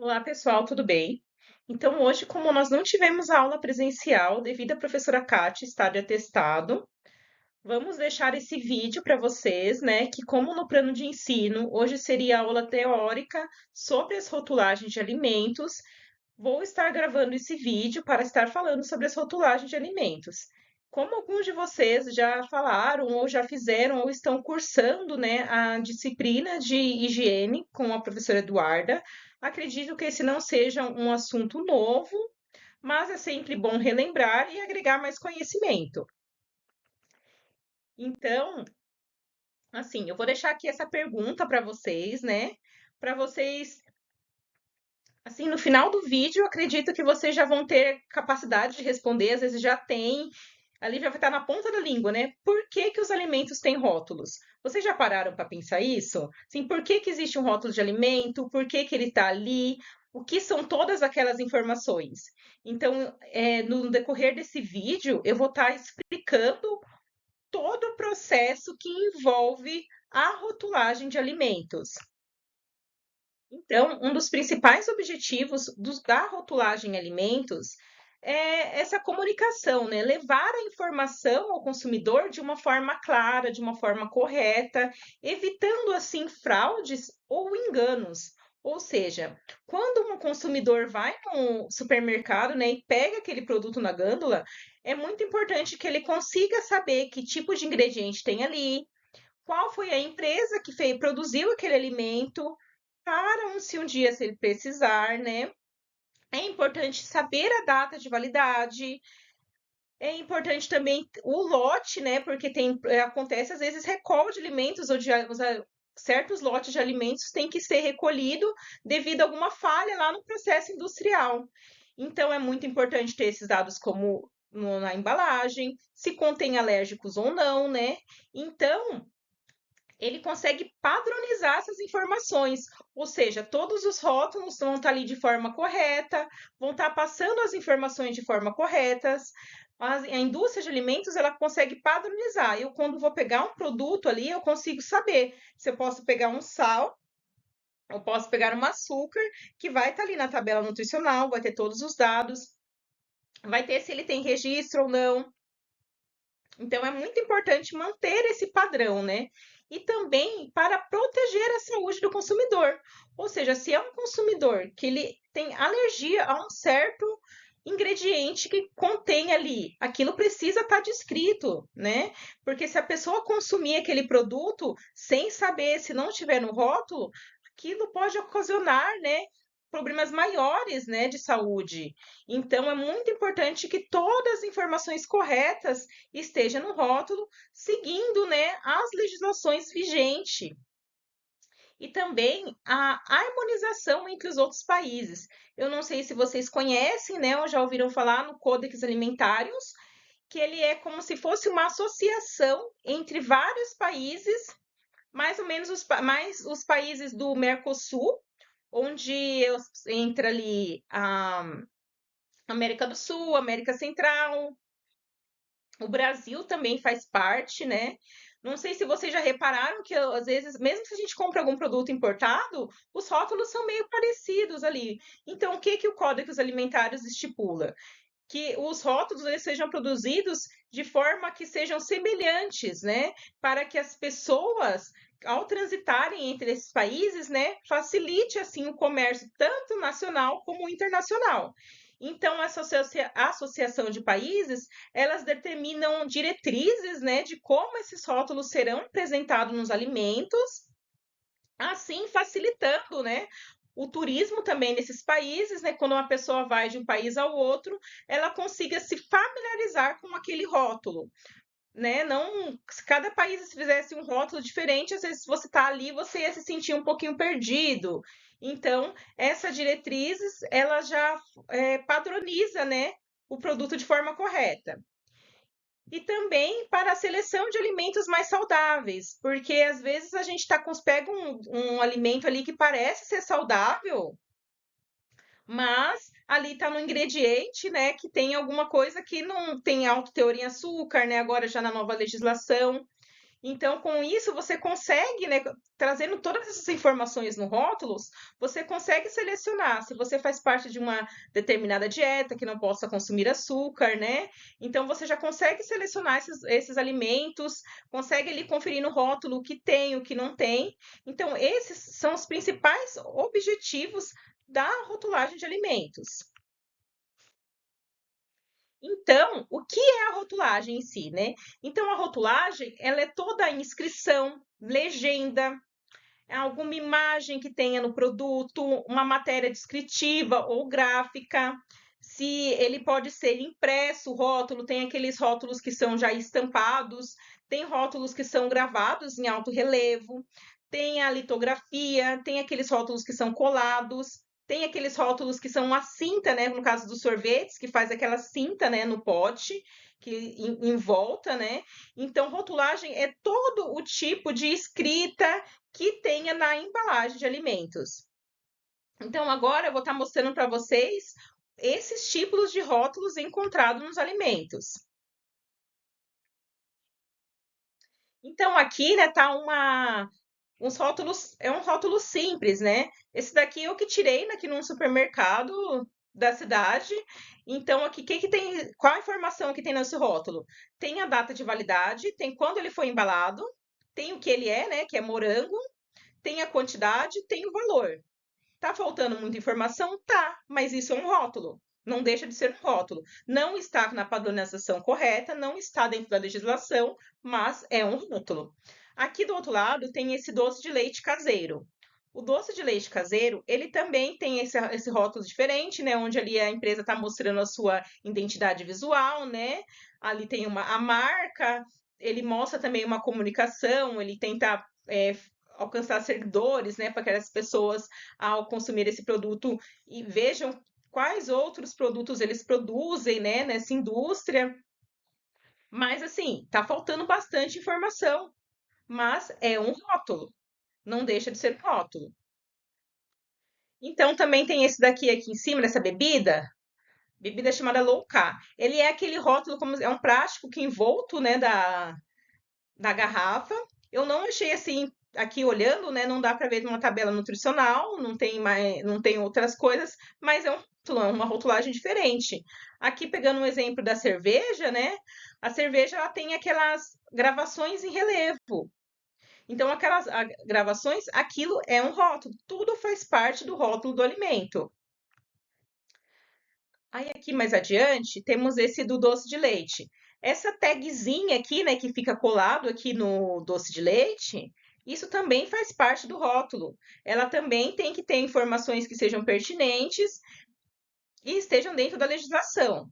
Olá, pessoal, tudo bem? Então, hoje, como nós não tivemos a aula presencial devido à professora Kátia estar de atestado, vamos deixar esse vídeo para vocês, né? Que, como no plano de ensino, hoje seria aula teórica sobre as rotulagens de alimentos. Vou estar gravando esse vídeo para estar falando sobre as rotulagens de alimentos. Como alguns de vocês já falaram, ou já fizeram, ou estão cursando, né, a disciplina de higiene com a professora Eduarda, acredito que esse não seja um assunto novo, mas é sempre bom relembrar e agregar mais conhecimento. Então, assim, eu vou deixar aqui essa pergunta para vocês, né? Para vocês, assim, no final do vídeo, eu acredito que vocês já vão ter capacidade de responder, às vezes já tem, ali já vai estar na ponta da língua, né? Por que que os alimentos têm rótulos? Vocês já pararam para pensar isso? Sim, por que que existe um rótulo de alimento? Por que que ele está ali? O que são todas aquelas informações? Então, no decorrer desse vídeo, eu vou estar explicando todo o processo que envolve a rotulagem de alimentos. Então, um dos principais objetivos da rotulagem em alimentos é essa comunicação, né? Levar a informação ao consumidor de uma forma clara, de uma forma correta, evitando assim fraudes ou enganos. Ou seja, quando um consumidor vai no supermercado, né, e pega aquele produto na gôndola, é muito importante que ele consiga saber que tipo de ingrediente tem ali, qual foi a empresa que produziu aquele alimento, para se um dia se ele precisar, né? É importante saber a data de validade. É importante também o lote, né? Porque acontece às vezes recall de alimentos ou certos lotes de alimentos têm que ser recolhido devido a alguma falha lá no processo industrial. Então é muito importante ter esses dados como na embalagem, se contém alérgicos ou não, né? Então, ele consegue padronizar essas informações, ou seja, todos os rótulos vão estar ali de forma correta, vão estar passando as informações de forma corretas. A indústria de alimentos ela consegue padronizar. Eu, quando vou pegar um produto ali, eu consigo saber se eu posso pegar um sal, eu posso pegar um açúcar, que vai estar ali na tabela nutricional, vai ter todos os dados, vai ter se ele tem registro ou não. Então, é muito importante manter esse padrão, né? E também para proteger a saúde do consumidor. Ou seja, se é um consumidor que ele tem alergia a um certo ingrediente que contém ali, aquilo precisa estar descrito, né? Porque se a pessoa consumir aquele produto sem saber, se não tiver no rótulo, aquilo pode ocasionar, né, problemas maiores, né, de saúde. Então, é muito importante que todas as informações corretas estejam no rótulo, seguindo, né, as legislações vigentes. E também a harmonização entre os outros países. Eu não sei se vocês conhecem, né, ou já ouviram falar no Codex Alimentários, que ele é como se fosse uma associação entre vários países, mais ou menos mais os países do Mercosul, onde entra ali a América do Sul, América Central, o Brasil também faz parte, né? Não sei se vocês já repararam que às vezes, mesmo se a gente compra algum produto importado, os rótulos são meio parecidos ali. Então, o que que o Código Alimentares estipula? Que os rótulos eles sejam produzidos de forma que sejam semelhantes, né? Para que as pessoas, ao transitarem entre esses países, né, facilite assim o comércio tanto nacional como internacional. Então, essa associação de países, elas determinam diretrizes, né, de como esses rótulos serão apresentados nos alimentos, assim facilitando, né, o turismo também nesses países, né? Quando uma pessoa vai de um país ao outro, ela consiga se familiarizar com aquele rótulo, né? Não, se cada país fizesse um rótulo diferente, às vezes você está ali, você ia se sentir um pouquinho perdido. Então, essa diretrizes, ela já padroniza, né, o produto de forma correta. E também para a seleção de alimentos mais saudáveis, porque às vezes a gente pega um alimento ali que parece ser saudável, mas ali está no ingrediente, né, que tem alguma coisa que não tem alta teor em açúcar, né, agora já na nova legislação. Então, com isso, você consegue, né, trazendo todas essas informações no rótulos, você consegue selecionar se você faz parte de uma determinada dieta que não possa consumir açúcar, né? Então, você já consegue selecionar esses alimentos, consegue ali conferir no rótulo o que tem, o que não tem. Então, esses são os principais objetivos da rotulagem de alimentos. Então, o que é a rotulagem em si, né? Então, a rotulagem, ela é toda a inscrição, legenda, alguma imagem que tenha no produto, uma matéria descritiva ou gráfica. Se ele pode ser impresso, o rótulo, tem aqueles rótulos que são já estampados, tem rótulos que são gravados em alto relevo, tem a litografia, tem aqueles rótulos que são colados, tem aqueles rótulos que são a cinta, né? No caso dos sorvetes, que faz aquela cinta, né, no pote, que em volta, né? Então, rotulagem é todo o tipo de escrita que tenha na embalagem de alimentos. Então, agora eu vou estar mostrando para vocês esses tipos de rótulos encontrados nos alimentos. Então, aqui, né, tá uns rótulos, é um rótulo simples, né? Esse daqui eu que tirei aqui num supermercado da cidade. Então, aqui, que tem, qual a informação que tem nesse rótulo? Tem a data de validade, tem quando ele foi embalado, tem o que ele é, né, que é morango, tem a quantidade, tem o valor. Tá faltando muita informação? Tá, mas isso é um rótulo. Não deixa de ser um rótulo. Não está na padronização correta, não está dentro da legislação, mas é um rótulo. Aqui do outro lado tem esse doce de leite caseiro. O doce de leite caseiro, ele também tem esse rótulo diferente, né? Onde ali a empresa está mostrando a sua identidade visual, né? Ali tem a marca, ele mostra também uma comunicação, ele tenta alcançar seguidores, né? Para que as pessoas, ao consumir esse produto, e vejam quais outros produtos eles produzem, né? Nessa indústria. Mas assim, tá faltando bastante informação, mas é um rótulo, não deixa de ser um rótulo. Então, também tem esse daqui aqui em cima, dessa bebida chamada low carb. Ele é aquele rótulo, como é um plástico que envolto, né, da garrafa. Eu não achei assim, aqui olhando, né, não dá para ver uma tabela nutricional, não tem mais, não tem outras coisas, mas é uma rotulagem diferente. Aqui pegando um exemplo da cerveja, né? A cerveja ela tem aquelas gravações em relevo. Então, aquelas gravações, aquilo é um rótulo, tudo faz parte do rótulo do alimento. Aí, aqui mais adiante, temos esse do doce de leite. Essa tagzinha aqui, né, que fica colado aqui no doce de leite, isso também faz parte do rótulo. Ela também tem que ter informações que sejam pertinentes e estejam dentro da legislação.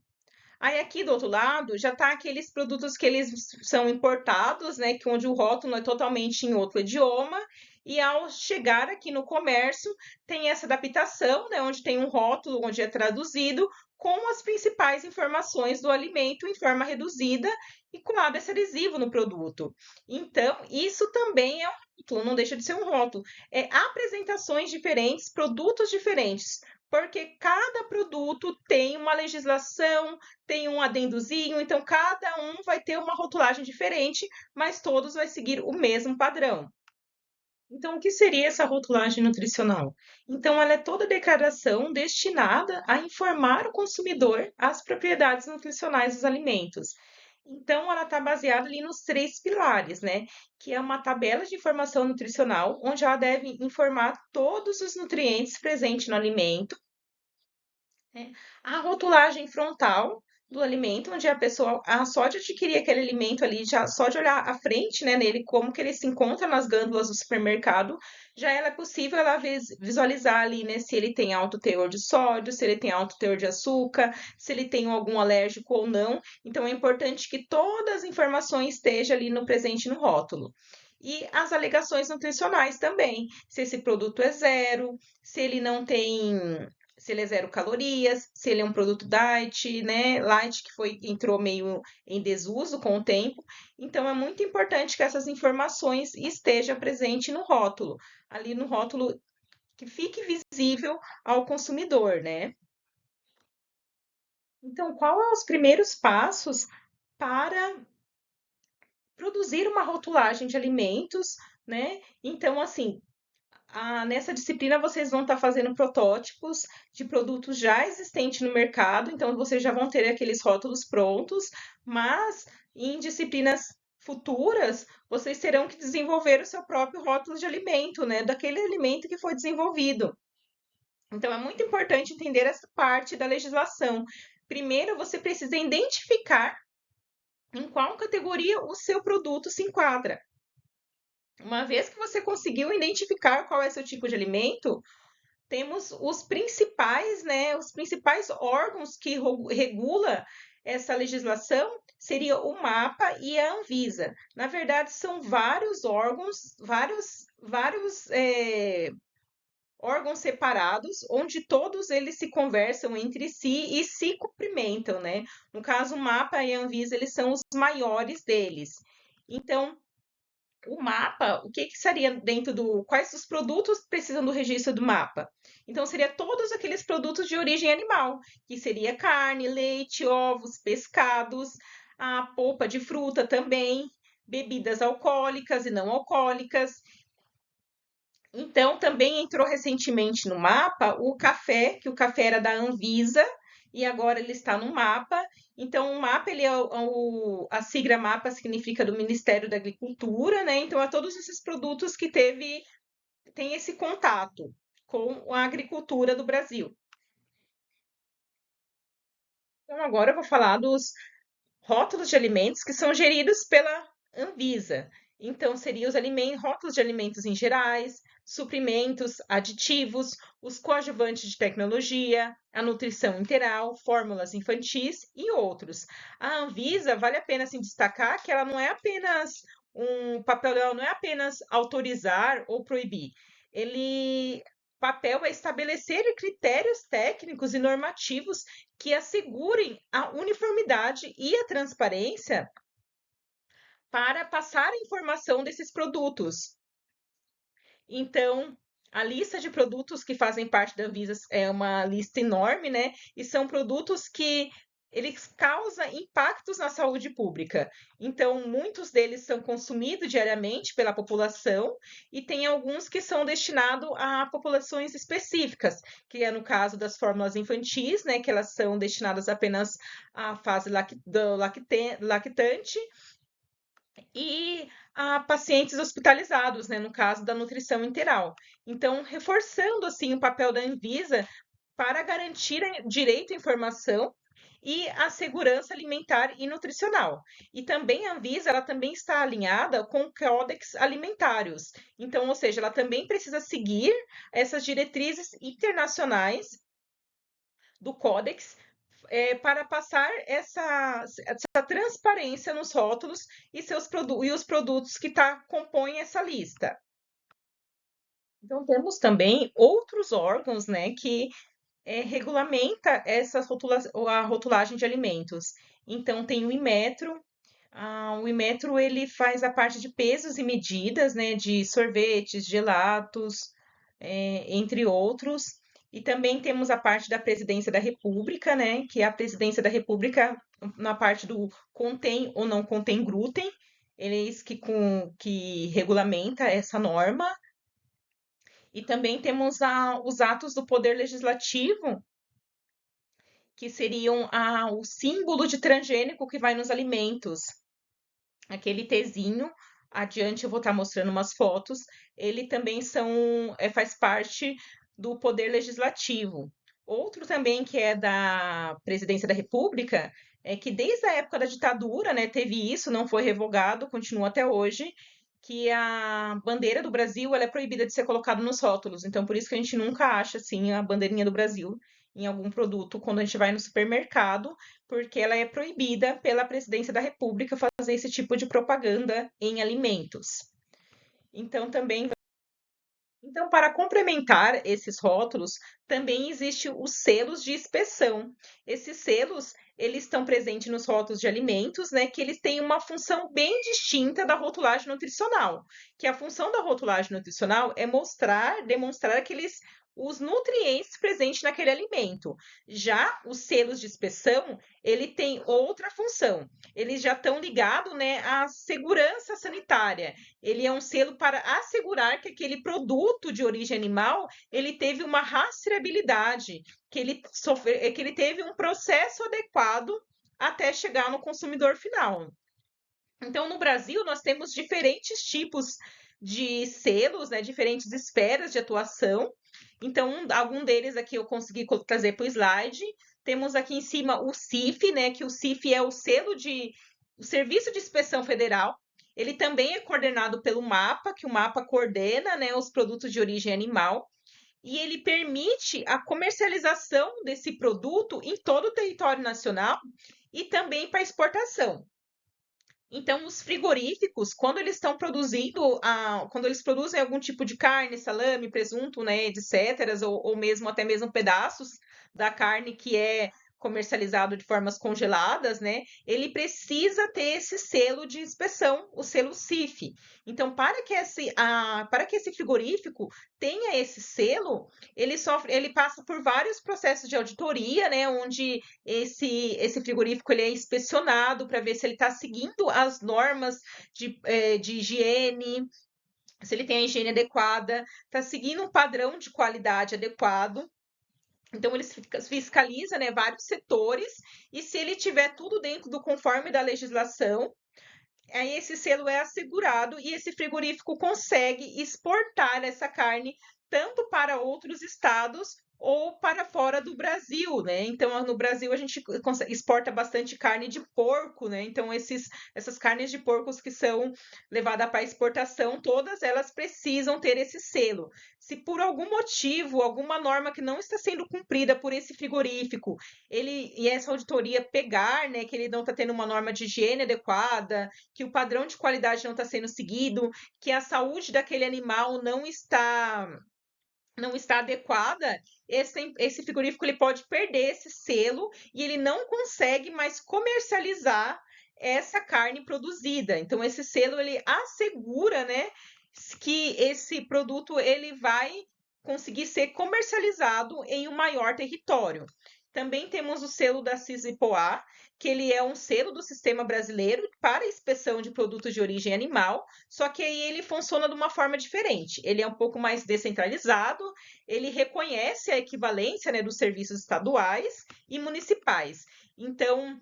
Aí aqui do outro lado já tá aqueles produtos que eles são importados, né, que onde o rótulo é totalmente em outro idioma, e ao chegar aqui no comércio tem essa adaptação, né, onde tem um rótulo onde é traduzido com as principais informações do alimento em forma reduzida e com lábio adesivo no produto. Então, isso também é um rótulo, não deixa de ser um rótulo. É apresentações diferentes, produtos diferentes, porque cada produto tem uma legislação, tem um adendozinho, então cada um vai ter uma rotulagem diferente, mas todos vai seguir o mesmo padrão. Então, o que seria essa rotulagem nutricional? Então, ela é toda declaração destinada a informar o consumidor as propriedades nutricionais dos alimentos. Então, ela está baseada ali nos três pilares, né? Que é uma tabela de informação nutricional, onde ela deve informar todos os nutrientes presentes no alimento, né? A rotulagem frontal do alimento, onde a pessoa, só de adquirir aquele alimento ali, já só de olhar à frente, né, nele, como que ele se encontra nas gândulas do supermercado, já ela é possível ela visualizar ali, né, se ele tem alto teor de sódio, se ele tem alto teor de açúcar, se ele tem algum alérgico ou não. Então é importante que todas as informações estejam ali no presente no rótulo. E as alegações nutricionais também, se esse produto é zero, se ele não tem, se ele é zero calorias, se ele é um produto diet, né? Light que entrou meio em desuso com o tempo. Então é muito importante que essas informações estejam presentes no rótulo, ali no rótulo que fique visível ao consumidor, né? Então, qual são os primeiros passos para produzir uma rotulagem de alimentos, né? Então, assim, nessa disciplina vocês vão estar fazendo protótipos de produtos já existentes no mercado, então vocês já vão ter aqueles rótulos prontos, mas em disciplinas futuras vocês terão que desenvolver o seu próprio rótulo de alimento, né? Daquele alimento que foi desenvolvido. Então é muito importante entender essa parte da legislação. Primeiro, você precisa identificar em qual categoria o seu produto se enquadra. Uma vez que você conseguiu identificar qual é seu tipo de alimento, temos os principais, né, os principais órgãos que regula essa legislação seria o MAPA e a Anvisa. Na verdade, são vários órgãos, vários órgãos separados, onde todos eles se conversam entre si e se cumprimentam, né? No caso, o MAPA e a Anvisa, eles são os maiores deles. Então, o mapa, o que que seria dentro do. Quais os produtos precisam do registro do mapa? Então, seria todos aqueles produtos de origem animal, que seria carne, leite, ovos, pescados, a polpa de fruta também, bebidas alcoólicas e não alcoólicas. Então, também entrou recentemente no mapa o café, que o café era da Anvisa e agora ele está no mapa. Então, o mapa, ele a sigla mapa significa do Ministério da Agricultura, né? Então, é todos esses produtos que tem esse contato com a agricultura do Brasil. Então, agora eu vou falar dos rótulos de alimentos que são geridos pela Anvisa. Então, seriam os rótulos de alimentos em gerais, suprimentos, aditivos, os coadjuvantes de tecnologia, a nutrição integral, fórmulas infantis e outros. A Anvisa, vale a pena se destacar que ela não é apenas um papel dela não é apenas autorizar ou proibir. Ele papel é estabelecer critérios técnicos e normativos que assegurem a uniformidade e a transparência para passar a informação desses produtos. Então, a lista de produtos que fazem parte da Anvisa é uma lista enorme, né? E são produtos que eles causam impactos na saúde pública. Então, muitos deles são consumidos diariamente pela população e tem alguns que são destinados a populações específicas, que é no caso das fórmulas infantis, né? Que elas são destinadas apenas à fase lactante e a pacientes hospitalizados, né, no caso da nutrição integral. Então, reforçando assim o papel da Anvisa para garantir direito à informação e a segurança alimentar e nutricional. E também a Anvisa, ela também está alinhada com códex alimentares. Então, ou seja, ela também precisa seguir essas diretrizes internacionais do Codex para passar essa transparência nos rótulos e, e os produtos que compõem essa lista. Então, temos também outros órgãos, né, que regulamenta a rotulagem de alimentos. Então, tem o Inmetro. O Inmetro ele faz a parte de pesos e medidas, né, de sorvetes, gelatos, entre outros. E também temos a parte da Presidência da República, né, que é a Presidência da República na parte do contém ou não contém glúten, eles que regulamenta essa norma. E também temos os atos do Poder Legislativo, que seriam o símbolo de transgênico que vai nos alimentos. Aquele Tzinho, adiante eu vou estar mostrando umas fotos, ele também faz parte do Poder Legislativo. Outro também que é da Presidência da República, é que desde a época da ditadura, né, teve isso, não foi revogado, continua até hoje, que a bandeira do Brasil ela é proibida de ser colocada nos rótulos. Então, por isso que a gente nunca acha assim a bandeirinha do Brasil em algum produto quando a gente vai no supermercado, porque ela é proibida pela Presidência da República fazer esse tipo de propaganda em alimentos. Então, também então, para complementar esses rótulos, também existem os selos de inspeção. Esses selos, eles estão presentes nos rótulos de alimentos, né, que eles têm uma função bem distinta da rotulagem nutricional, que a função da rotulagem nutricional é demonstrar aqueles os nutrientes presentes naquele alimento. Já os selos de inspeção, ele tem outra função. Eles já estão ligados, né, à segurança sanitária. Ele é um selo para assegurar que aquele produto de origem animal, ele teve uma rastreabilidade, que ele teve um processo adequado até chegar no consumidor final. Então, no Brasil, nós temos diferentes tipos de selos, né, diferentes esferas de atuação. Então, algum deles aqui eu consegui trazer para o slide. Temos aqui em cima o CIF, né, que o CIF é o Serviço de Inspeção Federal. Ele também é coordenado pelo MAPA, que o MAPA coordena, né, os produtos de origem animal. E ele permite a comercialização desse produto em todo o território nacional e também para exportação. Então, os frigoríficos, quando eles estão produzindo, quando eles produzem algum tipo de carne, salame, presunto, né, etc., ou mesmo até mesmo pedaços da carne que é comercializado de formas congeladas, né, ele precisa ter esse selo de inspeção, o selo CIF. Então, para que esse frigorífico tenha esse selo, ele passa por vários processos de auditoria, né, onde esse frigorífico ele é inspecionado para ver se ele está seguindo as normas de higiene, se ele tem a higiene adequada, está seguindo um padrão de qualidade adequado. Então, eles fiscalizam, né, vários setores, e se ele tiver tudo dentro do conforme da legislação, aí esse selo é assegurado e esse frigorífico consegue exportar essa carne tanto para outros estados ou para fora do Brasil, né? Então, no Brasil a gente exporta bastante carne de porco, né? Então, essas carnes de porcos que são levadas para exportação, todas elas precisam ter esse selo. Se por algum motivo, alguma norma que não está sendo cumprida por esse frigorífico, e essa auditoria pegar, né, que ele não está tendo uma norma de higiene adequada, que o padrão de qualidade não está sendo seguido, que a saúde daquele animal não está adequada, esse frigorífico ele pode perder esse selo e ele não consegue mais comercializar essa carne produzida. Então, esse selo ele assegura, né, que esse produto ele vai conseguir ser comercializado em um maior território. Também temos o selo da CIS-IPOA, que ele é um selo do sistema brasileiro para inspeção de produtos de origem animal, só que aí ele funciona de uma forma diferente. Ele é um pouco mais descentralizado, ele reconhece a equivalência, né, dos serviços estaduais e municipais. Então,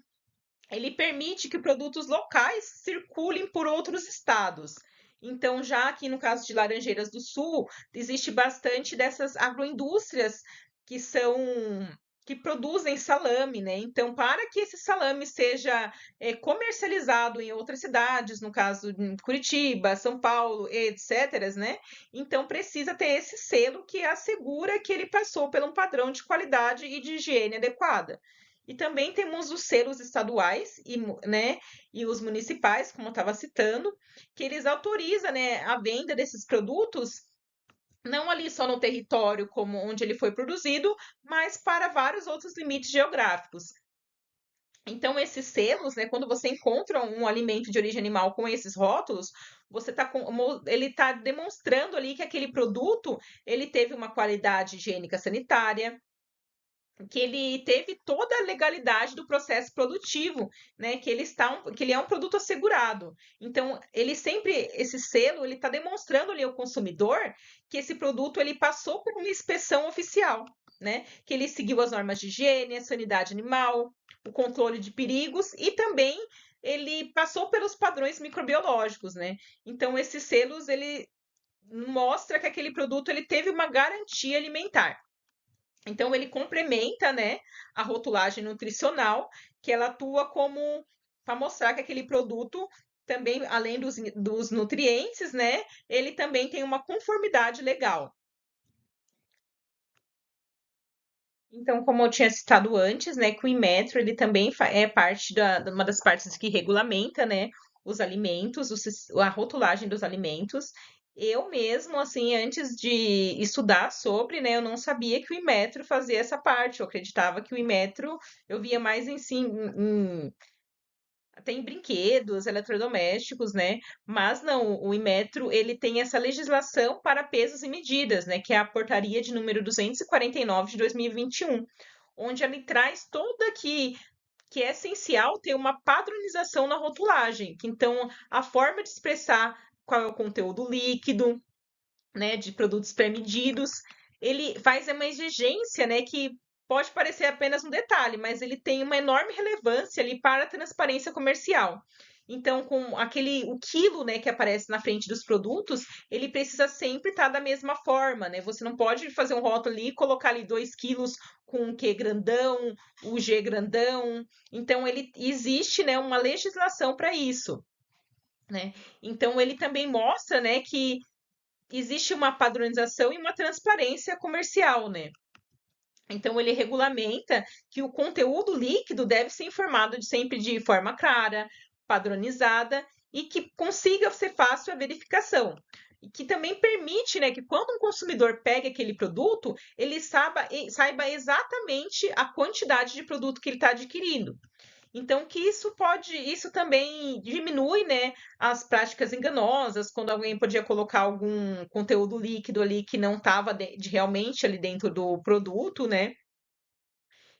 ele permite que produtos locais circulem por outros estados. Então, já aqui no caso de Laranjeiras do Sul, existe bastante dessas agroindústrias que são que produzem salame, né? Então, para que esse salame seja comercializado em outras cidades, no caso de Curitiba, São Paulo, etc., né? Então, precisa ter esse selo que assegura que ele passou por um padrão de qualidade e de higiene adequada. E também temos os selos estaduais né, e os municipais, como eu estava citando, que eles autorizam, né, a venda desses produtos não ali só no território como onde ele foi produzido, mas para vários outros limites geográficos. Então, esses selos, né, quando você encontra um alimento de origem animal com esses rótulos, ele está demonstrando ali que aquele produto ele teve uma qualidade higiênica sanitária, que ele teve toda a legalidade do processo produtivo, né? Que ele é um produto assegurado. Então, esse selo, ele está demonstrando ali ao consumidor que esse produto ele passou por uma inspeção oficial, né? Que ele seguiu as normas de higiene, a sanidade animal, o controle de perigos e também ele passou pelos padrões microbiológicos, né? Então, esses selos ele mostra que aquele produto ele teve uma garantia alimentar. Então, ele complementa, né, a rotulagem nutricional, que ela atua como para mostrar que aquele produto também, além dos nutrientes, né, ele também tem uma conformidade legal. Então, como eu tinha citado antes, né, que o Inmetro ele também é parte uma das partes que regulamenta, né, os alimentos, a rotulagem dos alimentos. Eu mesmo, assim, antes de estudar sobre, né, eu não sabia que o Inmetro fazia essa parte. Eu acreditava que o Inmetro eu via mais em tem brinquedos, eletrodomésticos, né? Mas não, o Inmetro, ele tem essa legislação para pesos e medidas, né? Que é a portaria de número 249 de 2021, onde ele traz toda que é essencial ter uma padronização na rotulagem. Então, a forma de expressar qual é o conteúdo líquido, né, de produtos pré-medidos, ele faz uma exigência, né, que pode parecer apenas um detalhe, mas ele tem uma enorme relevância ali para a transparência comercial. Então, com o quilo, né, que aparece na frente dos produtos, ele precisa sempre estar da mesma forma, né? Você não pode fazer um rótulo ali e colocar ali 2 quilos com o Q grandão, o G grandão. Então, ele existe, né, uma legislação para isso, né? Então, ele também mostra, né, que existe uma padronização e uma transparência comercial, né? Então, ele regulamenta que o conteúdo líquido deve ser informado sempre de forma clara, padronizada e que consiga ser fácil a verificação. E que também permite, né, que quando um consumidor pegue aquele produto, ele saiba exatamente a quantidade de produto que ele está adquirindo. Então, que isso também diminui, né, as práticas enganosas, quando alguém podia colocar algum conteúdo líquido ali que não estava realmente ali dentro do produto, né?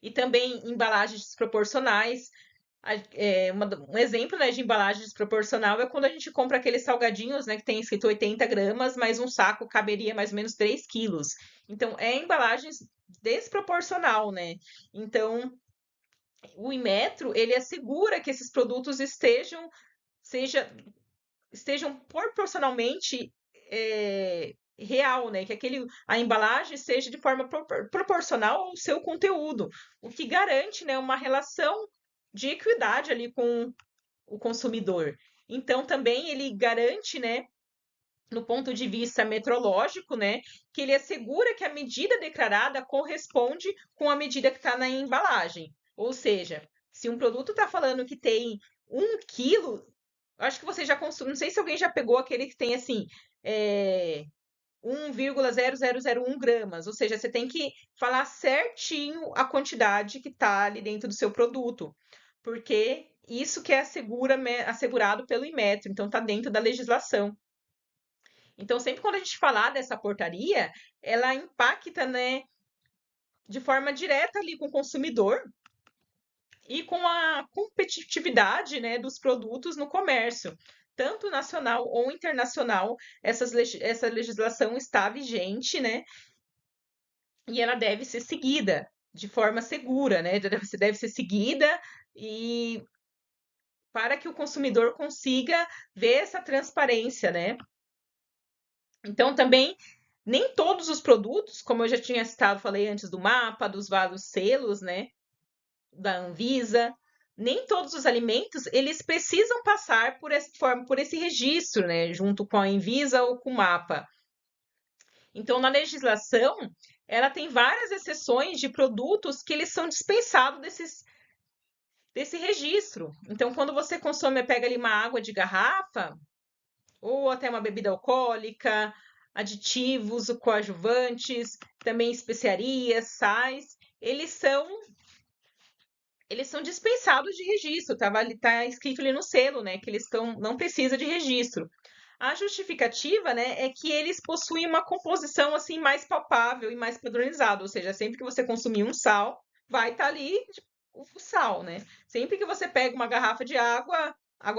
E também embalagens desproporcionais. Um exemplo, né, de embalagem desproporcional é quando a gente compra aqueles salgadinhos, né, que tem escrito 80 gramas, mas um saco caberia mais ou menos 3 quilos. Então, é embalagens desproporcional, né? Então, o Inmetro, ele assegura que esses produtos seja, estejam proporcionalmente real, né? Que a embalagem seja de forma proporcional ao seu conteúdo, o que garante, né, uma relação de equidade ali com o consumidor. Então, também ele garante, né, no ponto de vista metrológico, né, que ele assegura que a medida declarada corresponde com a medida que está na embalagem. Ou seja, se um produto está falando que tem 1 quilo, acho que você já consumiu, não sei se alguém já pegou aquele que tem assim, 1,0001 gramas, ou seja, você tem que falar certinho a quantidade que está ali dentro do seu produto, porque isso que é assegurado pelo Inmetro, então está dentro da legislação. Então, sempre quando a gente falar dessa portaria, ela impacta, né, de forma direta ali com o consumidor e com a competitividade, né, dos produtos no comércio, tanto nacional ou internacional. Essa legislação está vigente, né, e ela deve ser seguida de forma segura, né, deve ser seguida e para que o consumidor consiga ver essa transparência, né? Então, também nem todos os produtos, como eu já tinha citado, falei antes do mapa, dos vários selos, né, da Anvisa, nem todos os alimentos, eles precisam passar por esse registro, né, junto com a Anvisa ou com o mapa. Então, na legislação, ela tem várias exceções de produtos que eles são dispensados desse registro. Então, quando você consome, pega ali uma água de garrafa, ou até uma bebida alcoólica, aditivos, coadjuvantes, também especiarias, sais, eles são dispensados de registro, tá escrito ali no selo, né, que não precisa de registro. A justificativa, né, é que eles possuem uma composição assim mais palpável e mais padronizada, ou seja, sempre que você consumir um sal, vai estar ali o sal, né? Sempre que você pega uma garrafa de água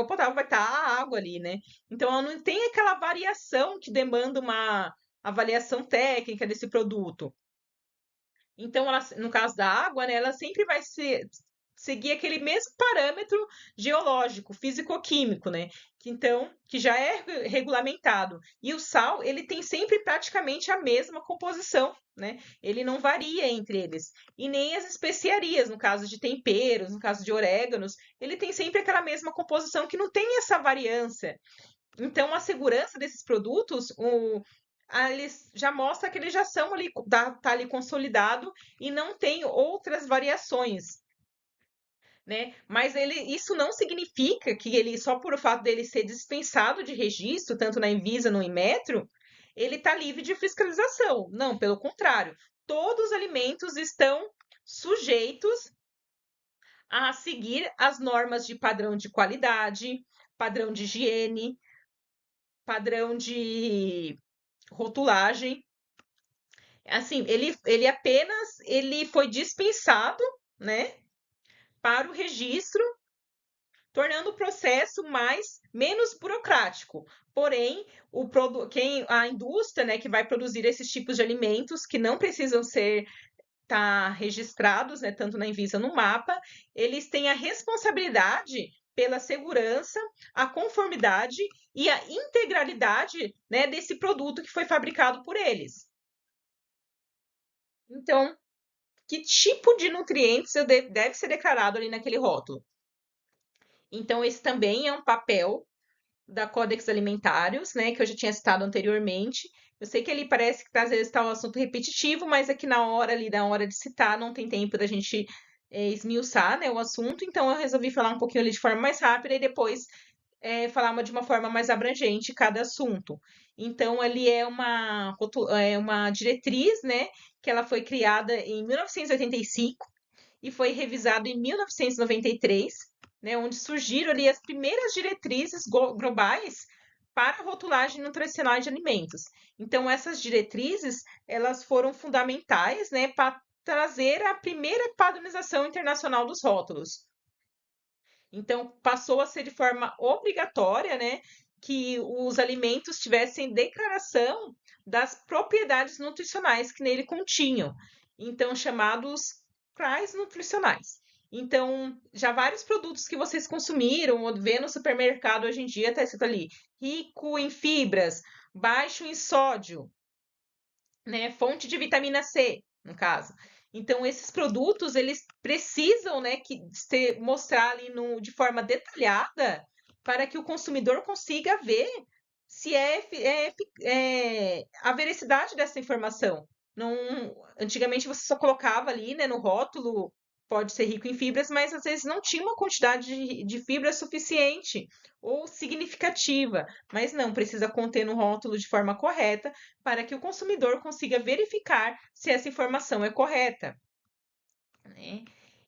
potável vai estar a água ali, né? Então ela não tem aquela variação que demanda uma avaliação técnica desse produto. Então, no caso da água, né, ela sempre vai seguir aquele mesmo parâmetro geológico, físico-químico, né? Que já é regulamentado. E o sal, ele tem sempre praticamente a mesma composição, né? Ele não varia entre eles. E nem as especiarias, no caso de temperos, no caso de oréganos, ele tem sempre aquela mesma composição que não tem essa variância. Então, a segurança desses produtos, eles já mostra que eles já são ali, tá ali consolidado e não tem outras variações, né? Mas isso não significa que ele, só por o fato dele ser dispensado de registro, tanto na Anvisa no Inmetro, ele está livre de fiscalização. Não, pelo contrário, todos os alimentos estão sujeitos a seguir as normas de padrão de qualidade, padrão de higiene, padrão de rotulagem. Assim, ele apenas ele foi dispensado, né, para o registro, tornando o processo mais menos burocrático. Porém, a indústria, né, que vai produzir esses tipos de alimentos que não precisam ser registrados, né, tanto na Anvisa no mapa, eles têm a responsabilidade pela segurança, a conformidade e a integralidade, né, desse produto que foi fabricado por eles. Então, que tipo de nutrientes deve ser declarado ali naquele rótulo? Então, esse também é um papel da Codex Alimentários, né, que eu já tinha citado anteriormente. Eu sei que ele parece que às vezes está um assunto repetitivo, mas aqui na hora ali, na hora de citar, não tem tempo da gente esmiuçar, né, o assunto, então eu resolvi falar um pouquinho ali de forma mais rápida e depois falar de uma forma mais abrangente cada assunto. Então, ali é uma diretriz, né, que ela foi criada em 1985 e foi revisado em 1993, né, onde surgiram ali as primeiras diretrizes globais para a rotulagem nutricional de alimentos. Então, essas diretrizes, elas foram fundamentais, né, para trazer a primeira padronização internacional dos rótulos. Então, passou a ser de forma obrigatória, né, que os alimentos tivessem declaração das propriedades nutricionais que nele continham, então chamados CRAs nutricionais. Então, já vários produtos que vocês consumiram ou vê no supermercado hoje em dia, está escrito ali, rico em fibras, baixo em sódio, né, fonte de vitamina C, no caso. Então, esses produtos, eles precisam, né, mostrar ali de forma detalhada para que o consumidor consiga ver se a veracidade dessa informação. Não, antigamente você só colocava ali, né, no rótulo, pode ser rico em fibras, mas às vezes não tinha uma quantidade de fibra suficiente ou significativa. Mas não, precisa conter no rótulo de forma correta para que o consumidor consiga verificar se essa informação é correta, né?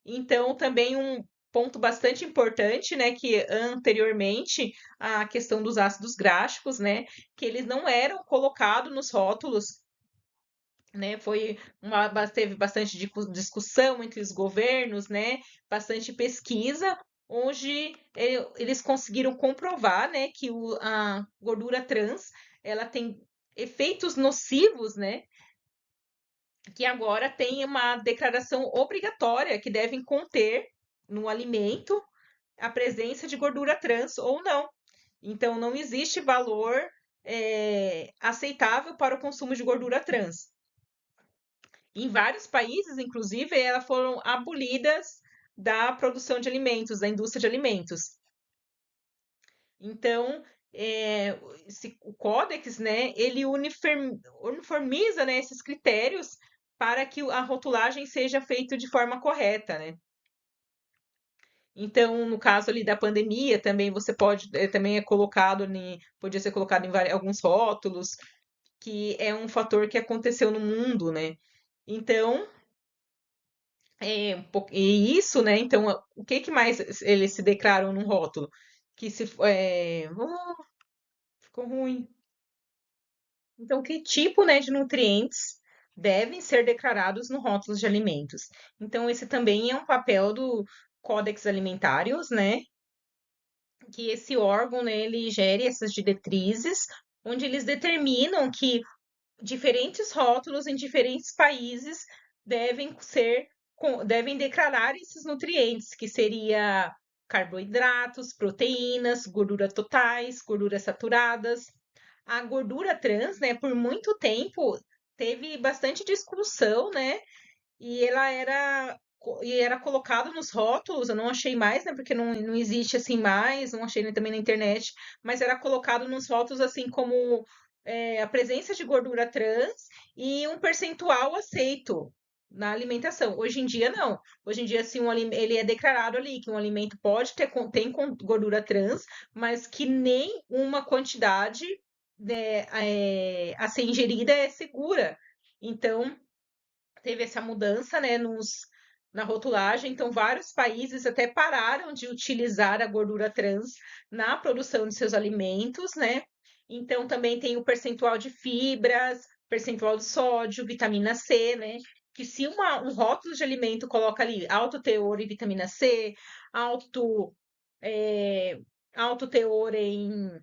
Então, também um ponto bastante importante, né, que anteriormente a questão dos ácidos gráficos, né, que eles não eram colocados nos rótulos, né, teve bastante discussão entre os governos, né, bastante pesquisa, onde eles conseguiram comprovar, né, que a gordura trans, ela tem efeitos nocivos, né, que agora tem uma declaração obrigatória que devem conter no alimento a presença de gordura trans ou não. Então, não existe valor aceitável para o consumo de gordura trans. Em vários países, inclusive, elas foram abolidas da produção de alimentos, da indústria de alimentos. Então, o Codex, né, ele uniformiza, né, esses critérios para que a rotulagem seja feita de forma correta, né? Então, no caso ali da pandemia, também você também é colocado, podia ser colocado em alguns rótulos, que é um fator que aconteceu no mundo, né? Então, e isso, né? Então, o que que mais eles se declaram no rótulo? Que se, ficou ruim. Então, que tipo, né, de nutrientes devem ser declarados no rótulo de alimentos? Então, esse também é um papel do Codex Alimentários, né? Que esse órgão, né, ele gere essas diretrizes, onde eles determinam que diferentes rótulos em diferentes países devem declarar esses nutrientes, que seria carboidratos, proteínas, gordura totais, gorduras saturadas. A gordura trans, né, por muito tempo teve bastante discussão, né? E era colocado nos rótulos, eu não achei mais, né? Porque não existe assim mais, não achei também na internet, mas era colocado nos rótulos assim como a presença de gordura trans e um percentual aceito na alimentação. Hoje em dia, não. Hoje em dia, assim, ele é declarado ali que um alimento tem gordura trans, mas que nem uma quantidade a ser ingerida é segura. Então, teve essa mudança, né, na rotulagem. Então, vários países até pararam de utilizar a gordura trans na produção de seus alimentos, né? Então, também tem o percentual de fibras, percentual de sódio, vitamina C, né? Que se um rótulo de alimento coloca ali alto teor em vitamina C, alto, é, alto teor em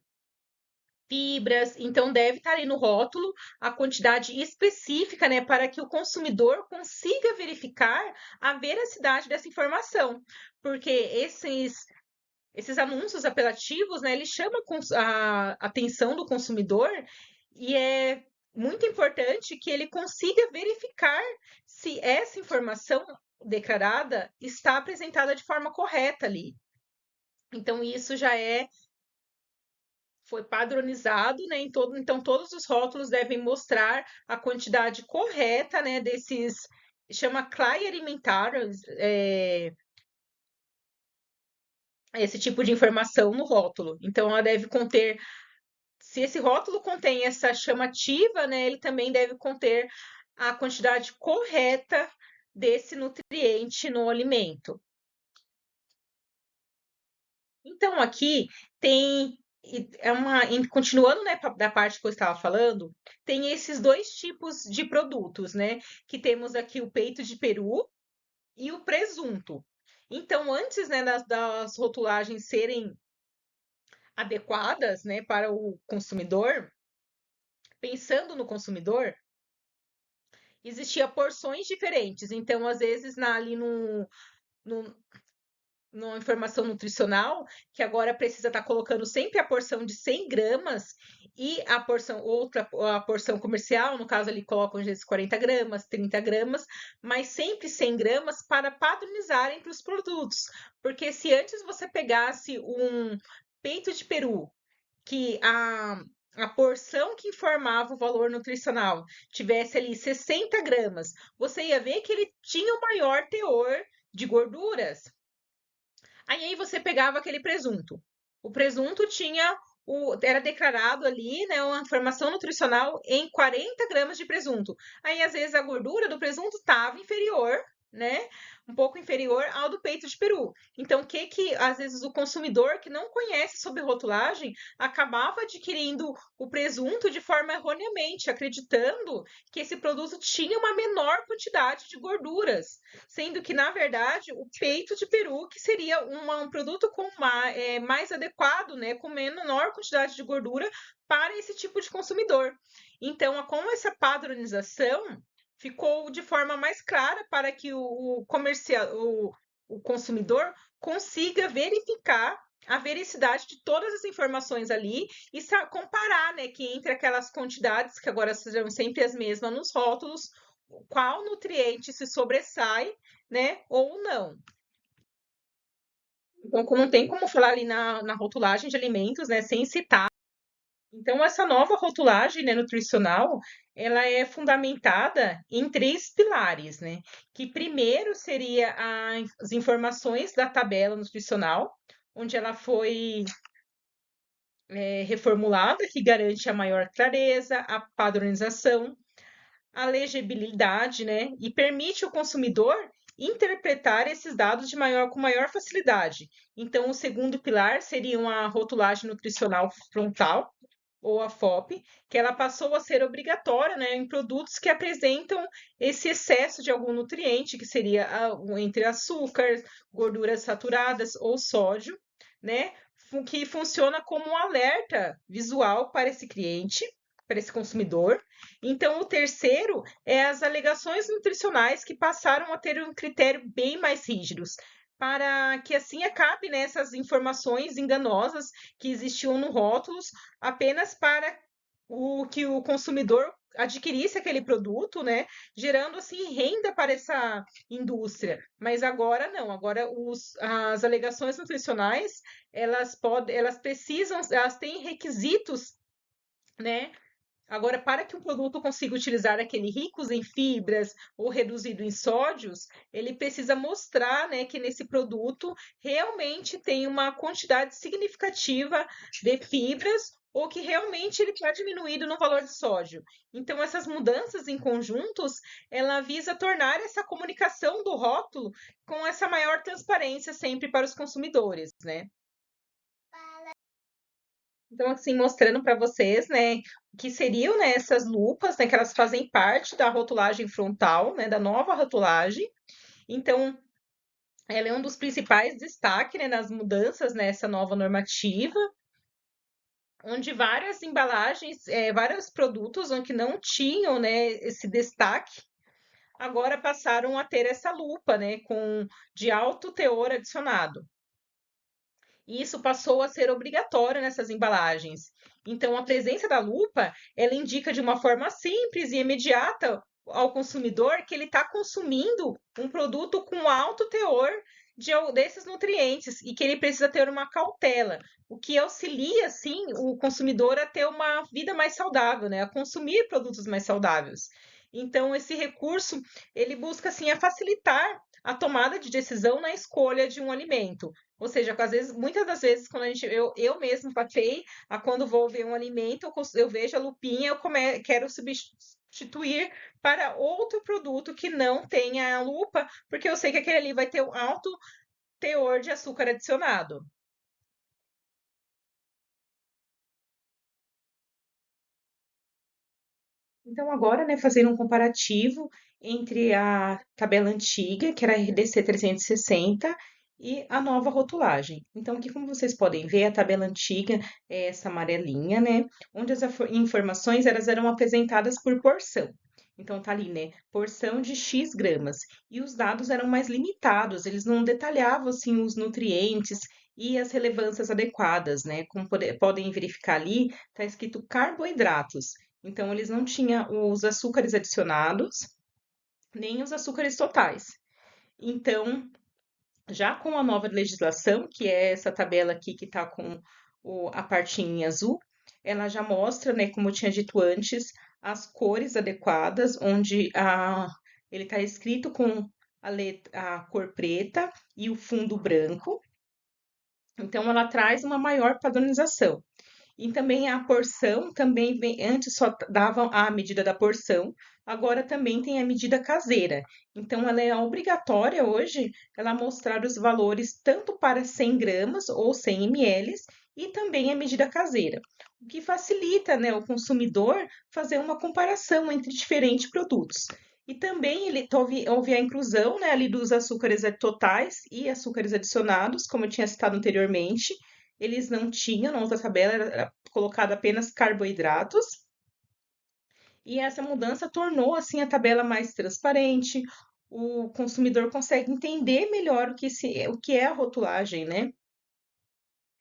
fibras, então deve estar ali no rótulo a quantidade específica, né, para que o consumidor consiga verificar a veracidade dessa informação, porque esses anúncios apelativos, né, eles chamam a atenção do consumidor e é muito importante que ele consiga verificar se essa informação declarada está apresentada de forma correta ali. Então, isso já foi padronizado, né, então todos os rótulos devem mostrar a quantidade correta, né, chama clai alimentar, esse tipo de informação no rótulo. Então, ela deve conter, se esse rótulo contém essa chamativa, né, ele também deve conter a quantidade correta desse nutriente no alimento. Então, aqui tem, continuando, né, da parte que eu estava falando, tem esses dois tipos de produtos, né? Que temos aqui o peito de peru e o presunto. Então, antes, né, das rotulagens serem adequadas, né, para o consumidor, pensando no consumidor, existia porções diferentes. Então, às vezes, ali no, numa informação nutricional, que agora precisa estar colocando sempre a porção de 100 gramas e a porção, a porção comercial, no caso ali colocam às vezes 40 gramas, 30 gramas, mas sempre 100 gramas para padronizar entre os produtos. Porque se antes você pegasse um peito de peru, que a porção que informava o valor nutricional tivesse ali 60 gramas, você ia ver que ele tinha o maior teor de gorduras. Aí você pegava aquele presunto. O presunto era declarado ali, né, uma informação nutricional em 40 gramas de presunto. Aí, às vezes, a gordura do presunto estava inferior, né? Um pouco inferior ao do peito de peru. Então, o que às vezes o consumidor que não conhece sobre rotulagem acabava adquirindo o presunto de forma erroneamente, acreditando que esse produto tinha uma menor quantidade de gorduras, sendo que, na verdade, o peito de peru que seria um produto mais adequado, né, com menor quantidade de gordura para esse tipo de consumidor. Então, com essa padronização, ficou de forma mais clara para que o consumidor consiga verificar a vericidade de todas as informações ali e comparar, né, que entre aquelas quantidades que agora serão sempre as mesmas nos rótulos, qual nutriente se sobressai, né, ou não. Então, não tem como falar ali na rotulagem de alimentos, né, sem citar. Então, essa nova rotulagem, né, nutricional, ela é fundamentada em três pilares, né? Que primeiro seria as informações da tabela nutricional, onde ela foi reformulada, que garante a maior clareza, a padronização, a legibilidade, né? E permite o consumidor interpretar esses dados com maior facilidade. Então, o segundo pilar seria uma rotulagem nutricional frontal, ou a FOP, que ela passou a ser obrigatória, né, em produtos que apresentam esse excesso de algum nutriente, que seria entre açúcar, gorduras saturadas ou sódio, né, que funciona como um alerta visual para esse cliente, para esse consumidor. Então, o terceiro é as alegações nutricionais que passaram a ter um critério bem mais rígidos, para que assim acabe nessas informações enganosas que existiam no rótulos, apenas para que o consumidor adquirisse aquele produto, né, gerando assim renda para essa indústria. Mas agora não, agora as alegações nutricionais, elas têm requisitos, né? Agora, para que um produto consiga utilizar aquele ricos em fibras ou reduzido em sódios, ele precisa mostrar, né, que nesse produto realmente tem uma quantidade significativa de fibras ou que realmente ele está diminuído no valor de sódio. Então, essas mudanças em conjuntos, ela visa tornar essa comunicação do rótulo com essa maior transparência sempre para os consumidores, né? Então, assim, mostrando para vocês, né, o que seriam, né, essas lupas, né, que elas fazem parte da rotulagem frontal, né, da nova rotulagem. Então, ela é um dos principais destaques, né, nas mudanças nessa nova normativa, onde várias embalagens, vários produtos que não tinham, né, esse destaque, agora passaram a ter essa lupa, né, de alto teor adicionado. E isso passou a ser obrigatório nessas embalagens. Então, a presença da lupa, ela indica de uma forma simples e imediata ao consumidor que ele está consumindo um produto com alto teor desses nutrientes e que ele precisa ter uma cautela, o que auxilia, sim, o consumidor a ter uma vida mais saudável, né? A consumir produtos mais saudáveis. Então, esse recurso, ele busca, assim, a facilitar a tomada de decisão na escolha de um alimento. Ou seja, às vezes, muitas das vezes, quando eu mesmo passei a quando vou ver um alimento, eu vejo a lupinha, quero substituir para outro produto que não tenha a lupa, porque eu sei que aquele ali vai ter um alto teor de açúcar adicionado. Então, agora, né, fazendo um comparativo entre a tabela antiga, que era a RDC 360, e a nova rotulagem. Então, aqui, como vocês podem ver, a tabela antiga é essa amarelinha, né, onde as informações elas eram apresentadas por porção. Então, tá ali, né, porção de X gramas. E os dados eram mais limitados, eles não detalhavam, assim, os nutrientes e as relevâncias adequadas, né? Como podem verificar ali, tá escrito carboidratos. Então, eles não tinham os açúcares adicionados, nem os açúcares totais. Então, já com a nova legislação, que é essa tabela aqui que está com a partinha em azul, ela já mostra, né, como eu tinha dito antes, as cores adequadas, onde ele está escrito com a cor preta e o fundo branco. Então, ela traz uma maior padronização. E também a porção também vem, antes só dava a medida da porção, agora também tem a medida caseira. Então ela é obrigatória hoje ela mostrar os valores tanto para 100 gramas ou 100 ml e também a medida caseira, o que facilita, né, o consumidor fazer uma comparação entre diferentes produtos. E também houve a inclusão, né, ali dos açúcares totais e açúcares adicionados, como eu tinha citado anteriormente, eles não tinham, na outra tabela era colocado apenas carboidratos, e essa mudança tornou assim a tabela mais transparente, o consumidor consegue entender melhor o que é a rotulagem, né?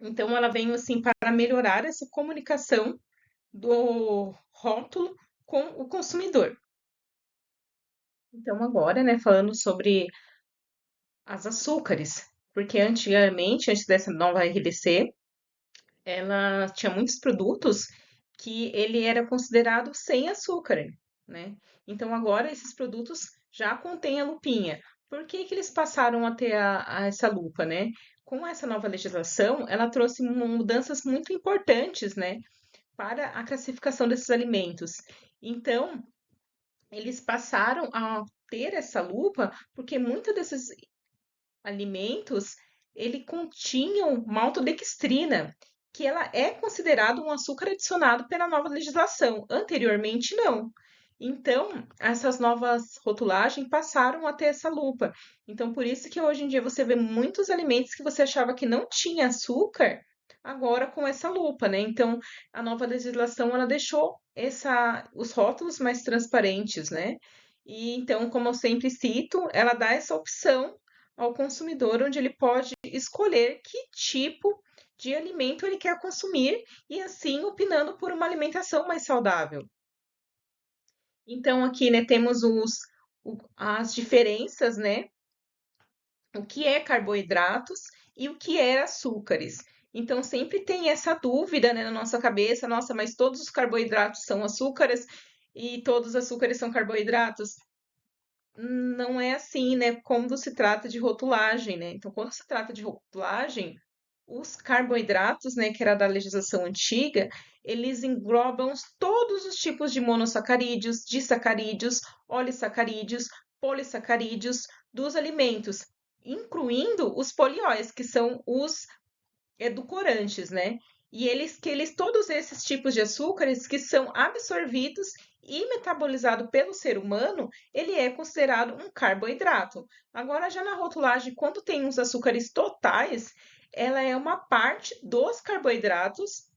Então ela vem assim para melhorar essa comunicação do rótulo com o consumidor. Então agora, né, falando sobre as açúcares, porque antigamente, antes dessa nova RDC, ela tinha muitos produtos que ele era considerado sem açúcar, né? Então agora esses produtos já contêm a lupinha. Por que que eles passaram a ter essa lupa, né? Com essa nova legislação, ela trouxe mudanças muito importantes, né, para a classificação desses alimentos. Então, eles passaram a ter essa lupa porque muitos desses alimentos, ele continham maltodextrina, que ela é considerado um açúcar adicionado pela nova legislação. Anteriormente, não. Então, essas novas rotulagens passaram a ter essa lupa. Então, por isso que hoje em dia você vê muitos alimentos que você achava que não tinha açúcar, agora com essa lupa, né? Então, a nova legislação ela deixou os rótulos mais transparentes, né? E então, como eu sempre cito, ela dá essa opção ao consumidor, onde ele pode escolher que tipo de alimento ele quer consumir e assim opinando por uma alimentação mais saudável. Então aqui, né, temos as diferenças, né? O que é carboidratos e o que é açúcares. Então sempre tem essa dúvida, né, na nossa cabeça, nossa, mas todos os carboidratos são açúcares e todos os açúcares são carboidratos? Não é assim, né? Quando se trata de rotulagem, né? Então, quando se trata de rotulagem, Os carboidratos, né, que era da legislação antiga, eles englobam todos os tipos de monossacarídeos, disacarídeos, olissacarídeos, polissacarídeos dos alimentos, incluindo os polióis, que são os edulcorantes, né? E todos esses tipos de açúcares que são absorvidos e metabolizados pelo ser humano, ele é considerado um carboidrato. Agora, já na rotulagem, quando tem os açúcares totais, ela é uma parte dos carboidratos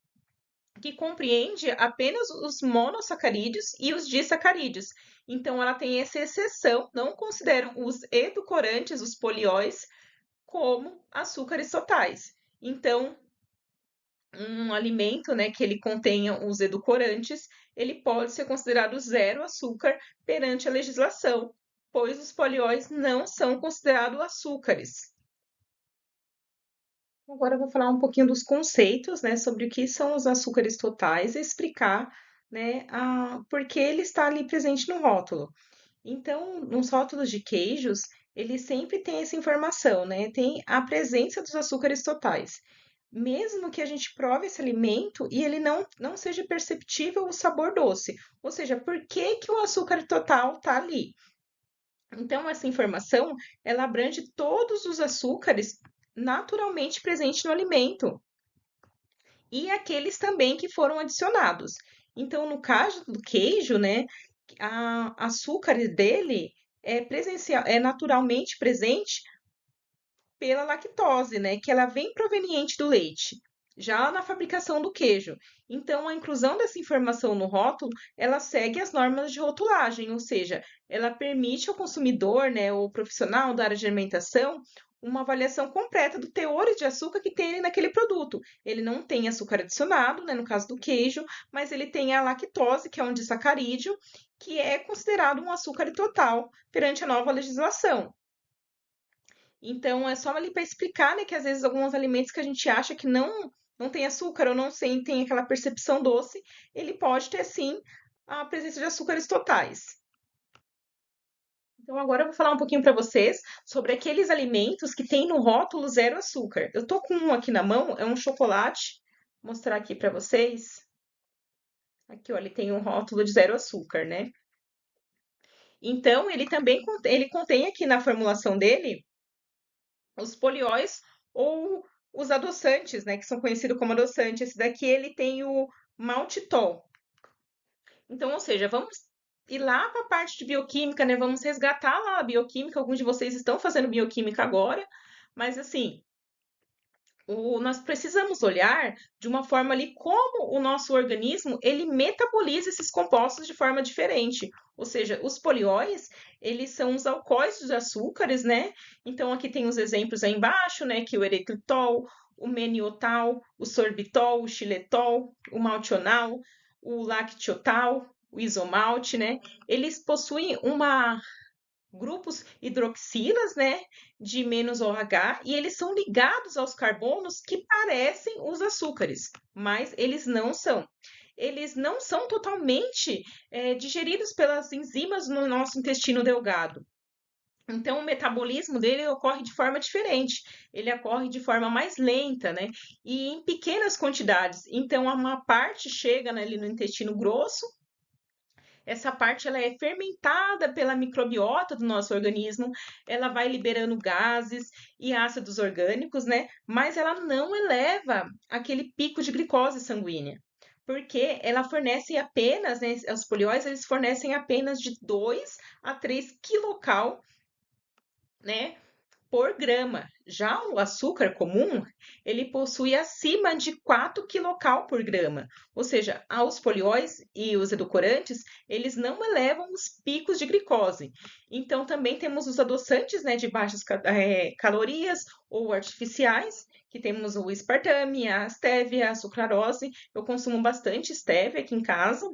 que compreende apenas os monossacarídeos e os disacarídeos. Então, ela tem essa exceção, não consideram os edulcorantes, os polióis, como açúcares totais. Então, um alimento, né, que ele contenha os edulcorantes, ele pode ser considerado zero açúcar perante a legislação, pois os polióis não são considerados açúcares. Agora eu vou falar um pouquinho dos conceitos, né, sobre o que são os açúcares totais e explicar, né, por que ele está ali presente no rótulo. Então, nos rótulos de queijos, ele sempre tem essa informação, né? Tem a presença dos açúcares totais. Mesmo que a gente prove esse alimento e ele não seja perceptível o sabor doce. Ou seja, por que que o açúcar total está ali? Então, essa informação, ela abrange todos os açúcares naturalmente presentes no alimento e aqueles também que foram adicionados. Então, no caso do queijo, né, a açúcar dele é naturalmente presente pela lactose, né, que ela vem proveniente do leite, já na fabricação do queijo. Então, a inclusão dessa informação no rótulo, ela segue as normas de rotulagem, ou seja, ela permite ao consumidor, né, ou profissional da área de alimentação, uma avaliação completa do teor de açúcar que tem naquele produto. Ele não tem açúcar adicionado, né, no caso do queijo, mas ele tem a lactose, que é um disacarídeo, que é considerado um açúcar total perante a nova legislação. Então, é só ali para explicar, né, que às vezes alguns alimentos que a gente acha que não tem açúcar ou não tem aquela percepção doce, ele pode ter sim a presença de açúcares totais. Então, agora eu vou falar um pouquinho para vocês sobre aqueles alimentos que tem no rótulo zero açúcar. Eu tô com um aqui na mão, é um chocolate. Vou mostrar aqui para vocês. Aqui, ó, ele tem um rótulo de zero açúcar, né? Então, ele também ele contém aqui na formulação dele os polióis ou os adoçantes, né, que são conhecidos como adoçante. Esse daqui ele tem o maltitol. Então, ou seja, vamos ir lá para a parte de bioquímica, né? Vamos resgatar lá a bioquímica. Alguns de vocês estão fazendo bioquímica agora, mas assim, nós precisamos olhar de uma forma ali como o nosso organismo ele metaboliza esses compostos de forma diferente. Ou seja, os polióis, eles são os alcoóis dos açúcares, né? Então aqui tem os exemplos aí embaixo, né? Que o eritritol, o meniotol, o sorbitol, o xilitol, o maltional, o lactiotal, o isomalte, né? Eles possuem uma grupos hidroxilas, né, de menos OH, e eles são ligados aos carbonos que parecem os açúcares, mas eles não são. Eles não são totalmente digeridos pelas enzimas no nosso intestino delgado. Então, o metabolismo dele ocorre de forma diferente, ele ocorre de forma mais lenta, né? E em pequenas quantidades. Então, uma parte chega, né, ali no intestino grosso, essa parte ela é fermentada pela microbiota do nosso organismo, ela vai liberando gases e ácidos orgânicos, né? Mas ela não eleva aquele pico de glicose sanguínea, porque ela fornece apenas, né, os polióis, eles fornecem apenas de 2 a 3 quilocal, né, por grama. Já o açúcar comum, ele possui acima de 4 quilocal por grama. Ou seja, os polióis e os edulcorantes, eles não elevam os picos de glicose. Então, também temos os adoçantes, né, de baixas calorias ou artificiais, que temos o aspartame, a stevia, a sucralose. Eu consumo bastante stevia aqui em casa,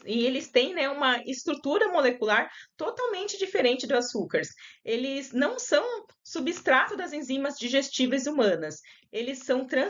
e eles têm, né, uma estrutura molecular totalmente diferente dos açúcares. Eles não são substrato das enzimas digestíveis humanas. Eles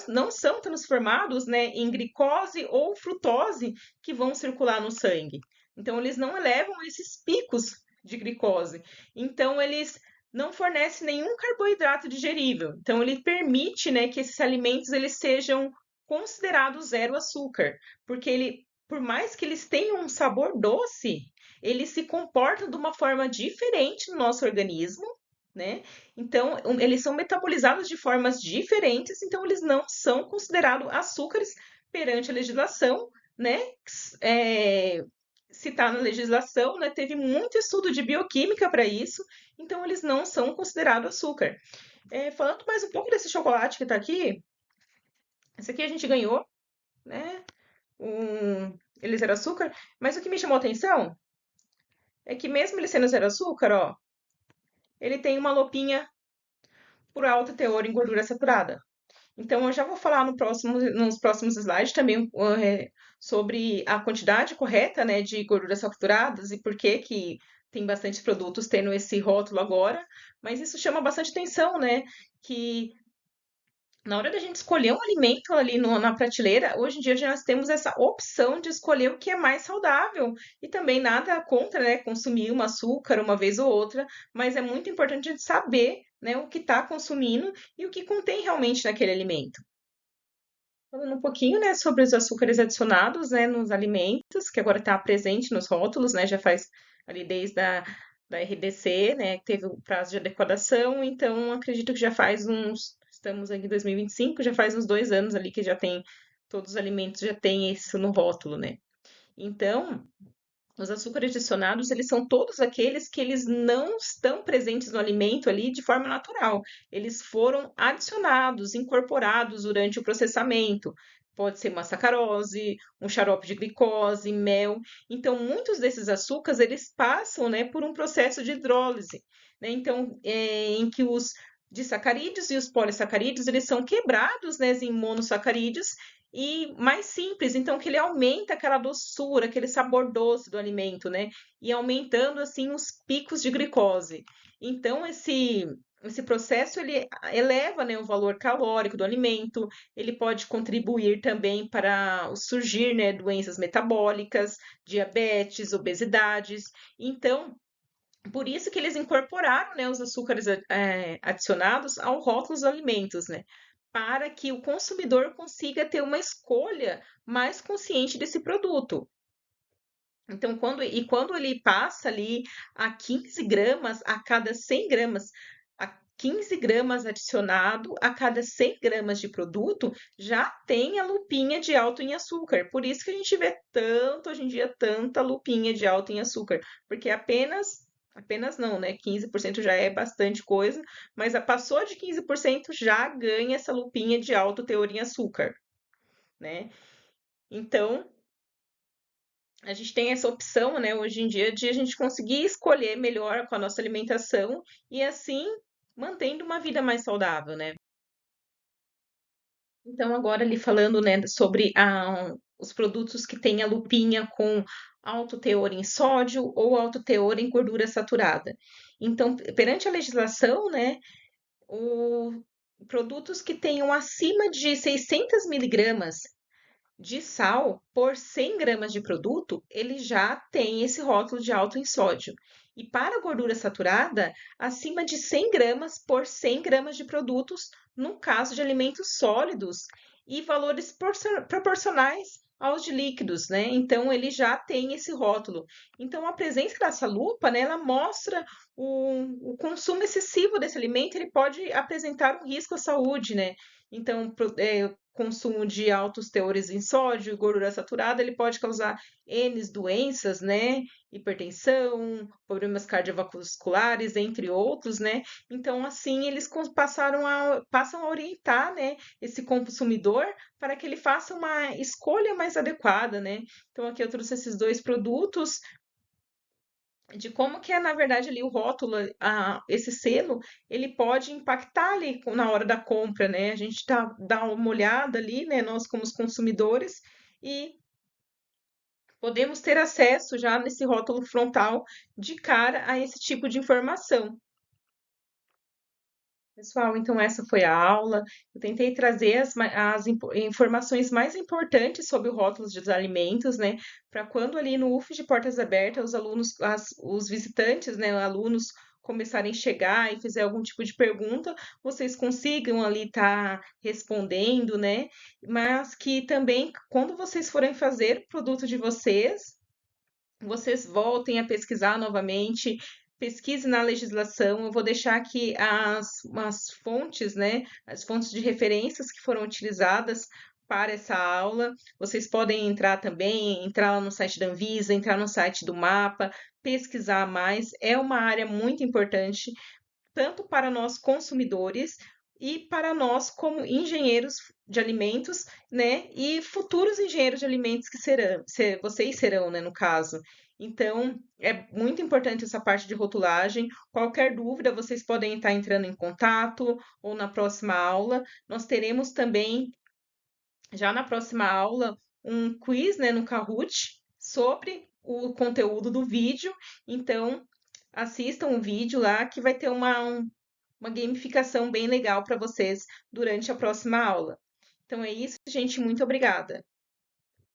não são transformados, né, em glicose ou frutose que vão circular no sangue. Então, eles não elevam esses picos de glicose. Então, eles não fornece nenhum carboidrato digerível. Então, ele permite, né, que esses alimentos eles sejam considerados zero açúcar, porque por mais que eles tenham um sabor doce, eles se comportam de uma forma diferente no nosso organismo, né? Então, eles são metabolizados de formas diferentes, então eles não são considerados açúcares perante a legislação, né? É, se está na legislação, né? Teve muito estudo de bioquímica para isso, então eles não são considerados açúcar. Falando mais um pouco desse chocolate que está aqui, esse aqui a gente ganhou, né? Ele zero açúcar, mas o que me chamou a atenção é que mesmo ele sendo zero açúcar, ó, ele tem uma lupinha por alto teor em gordura saturada. Então, eu já vou falar nos próximos slides também sobre a quantidade correta, né, de gorduras saturadas e por que tem bastante produtos tendo esse rótulo agora, mas isso chama bastante atenção, né, que na hora da gente escolher um alimento ali na prateleira, hoje em dia já nós temos essa opção de escolher o que é mais saudável. E também nada contra, né, consumir um açúcar uma vez ou outra, mas é muito importante a gente saber, né, o que está consumindo e o que contém realmente naquele alimento. Falando um pouquinho, né, sobre os açúcares adicionados, né, nos alimentos, que agora está presente nos rótulos, né, já faz ali desde da RDC, né, que teve o prazo de adequação, então acredito que já faz estamos aqui em 2025, já faz uns 2 anos ali que já tem, todos os alimentos já tem isso no rótulo, né. Então, os açúcares adicionados, eles são todos aqueles que eles não estão presentes no alimento ali de forma natural. Eles foram adicionados, incorporados durante o processamento. Pode ser uma sacarose, um xarope de glicose, mel. Então, muitos desses açúcares, eles passam, né, por um processo de hidrólise, né? Então, em que os disacarídeos e os polissacarídeos, eles são quebrados, né, em monossacarídeos e mais simples, então que ele aumenta aquela doçura, aquele sabor doce do alimento, né? E aumentando assim os picos de glicose. Então esse processo ele eleva, né, o valor calórico do alimento, ele pode contribuir também para o surgir, né, doenças metabólicas, diabetes, obesidades. Então, por isso que eles incorporaram, né, os açúcares adicionados ao rótulo dos alimentos, né? Para que o consumidor consiga ter uma escolha mais consciente desse produto. Então, quando ele passa ali a 15 gramas a cada 100 gramas, a 15 gramas adicionado a cada 100 gramas de produto, já tem a lupinha de alto em açúcar. Por isso que a gente vê tanto, hoje em dia, tanta lupinha de alto em açúcar, porque apenas não, né? 15% já é bastante coisa, mas passou de 15% já ganha essa lupinha de alto teor em açúcar, né? Então, a gente tem essa opção, né, hoje em dia, de a gente conseguir escolher melhor com a nossa alimentação e assim mantendo uma vida mais saudável, né? Então, agora ali falando, né, sobre os produtos que têm a lupinha com alto teor em sódio ou alto teor em gordura saturada. Então, perante a legislação, né, o produtos que tenham acima de 600 miligramas de sal por 100 gramas de produto, ele já tem esse rótulo de alto em sódio. E para a gordura saturada, acima de 100 gramas por 100 gramas de produtos, no caso de alimentos sólidos, e valores proporcionais aos de líquidos, né? Então, ele já tem esse rótulo. Então, a presença dessa lupa, né, ela mostra o consumo excessivo desse alimento, ele pode apresentar um risco à saúde, né? Então, consumo de altos teores em sódio e gordura saturada, ele pode causar N doenças, né? Hipertensão, problemas cardiovasculares, entre outros, né? Então, assim, eles passam a orientar, né, esse consumidor para que ele faça uma escolha mais adequada, né? Então, aqui eu trouxe esses dois produtos de como que é, na verdade, ali o rótulo, esse selo, ele pode impactar ali na hora da compra, né? A gente dá uma olhada ali, né? Nós como os consumidores e podemos ter acesso já nesse rótulo frontal de cara a esse tipo de informação. Pessoal, então essa foi a aula. Eu tentei trazer informações mais importantes sobre o rótulo dos alimentos, né? Para quando ali no UF de Portas Abertas, os alunos, os visitantes, né, alunos começarem a chegar e fizer algum tipo de pergunta, vocês consigam ali estar respondendo, né? Mas que também, quando vocês forem fazer o produto de vocês voltem a pesquisar novamente, pesquise na legislação. Eu vou deixar aqui as fontes, né? As fontes de referências que foram utilizadas para essa aula. Vocês podem entrar também, entrar lá no site da Anvisa, entrar no site do MAPA, pesquisar mais. É uma área muito importante, tanto para nós consumidores e para nós como engenheiros de alimentos, né? E futuros engenheiros de alimentos que vocês serão, né, no caso. Então, é muito importante essa parte de rotulagem. Qualquer dúvida, vocês podem estar entrando em contato ou na próxima aula. Nós teremos também, já na próxima aula, um quiz, né, no Kahoot sobre o conteúdo do vídeo. Então, assistam o vídeo lá que vai ter uma gamificação bem legal para vocês durante a próxima aula. Então é isso, gente. Muito obrigada.